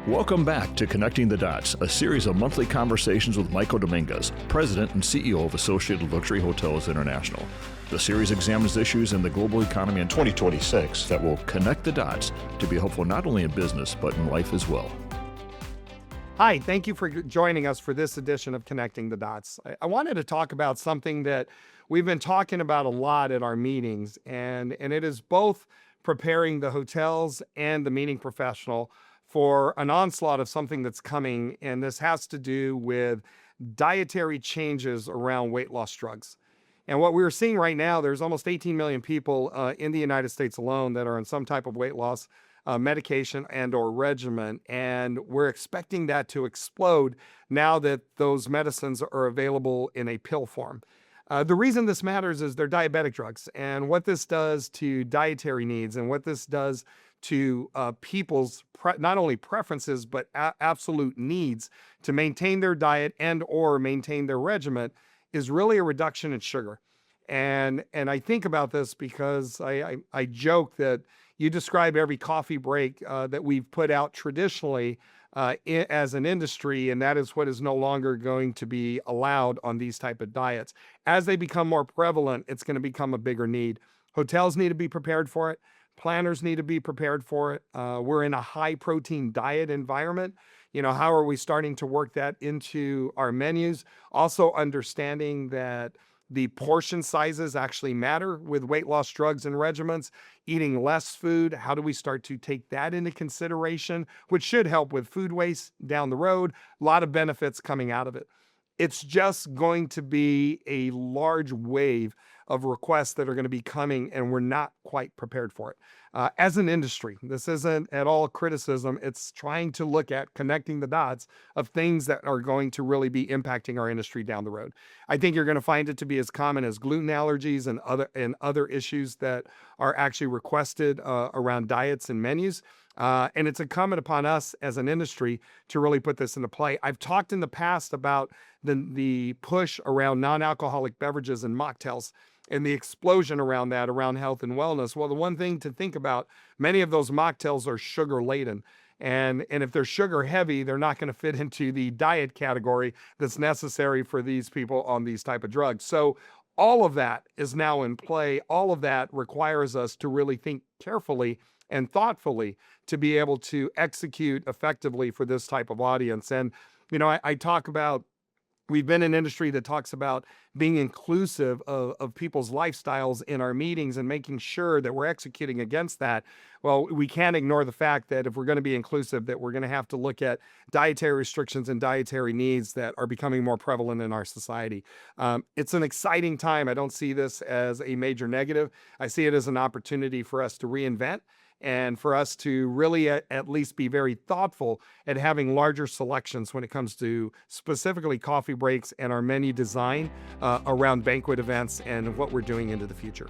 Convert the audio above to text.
Welcome back to Connecting the Dots, a series of monthly conversations with Michael Dominguez, President and CEO of Associated Luxury Hotels International. The series examines issues in the global economy in 2026 that will connect the dots to be helpful not only in business, but in life as well. Hi, thank you for joining us for this edition of Connecting the Dots. I wanted to talk about something that we've been talking about a lot at our meetings, and it is both preparing the hotels and the meeting professional for an onslaught of something that's coming, and this has to do with dietary changes around weight loss drugs. And what we're seeing right now, there's almost 18 million people in the United States alone that are on some type of weight loss medication and or regimen, and we're expecting that to explode now that those medicines are available in a pill form. The reason this matters is they're diabetic drugs, and what this does to dietary needs and what this does to people's not only preferences but absolute needs to maintain their diet and or maintain their regimen is really a reduction in sugar. And I think about this because I joke that you describe every coffee break that we've put out traditionally as an industry, and that is what is no longer going to be allowed on these type of diets. As they become more prevalent, it's going to become a bigger need. Hotels need to be prepared for it. Planners need to be prepared for it. We're in a high protein diet environment. You know, how are we starting to work that into our menus? Also understanding that the portion sizes actually matter with weight loss drugs and regimens. Eating less food, how do we start to take that into consideration, which should help with food waste down the road? A lot of benefits coming out of it. It's just going to be a large wave of requests that are going to be coming, and we're not quite prepared for it. As an industry, this isn't at all criticism. It's trying to look at connecting the dots of things that are going to really be impacting our industry down the road. I think you're going to find it to be as common as gluten allergies and other issues that are actually requested around diets and menus. And it's incumbent upon us as an industry to really put this into play. I've talked in the past about the push around non-alcoholic beverages and mocktails and the explosion around that, around health and wellness. Well, the one thing to think about, many of those mocktails are sugar laden. And if they're sugar heavy, they're not going to fit into the diet category that's necessary for these people on these type of drugs. So all of that is now in play. All of that requires us to really think carefully and thoughtfully to be able to execute effectively for this type of audience. And, you know, I talk about, we've been an industry that talks about being inclusive of people's lifestyles in our meetings and making sure that we're executing against that. Well, we can't ignore the fact that if we're going to be inclusive, that we're going to have to look at dietary restrictions and dietary needs that are becoming more prevalent in our society. It's an exciting time. I don't see this as a major negative. I see it as an opportunity for us to reinvent and for us to really at least be very thoughtful at having larger selections when it comes to specifically coffee breaks and our menu design around banquet events and what we're doing into the future.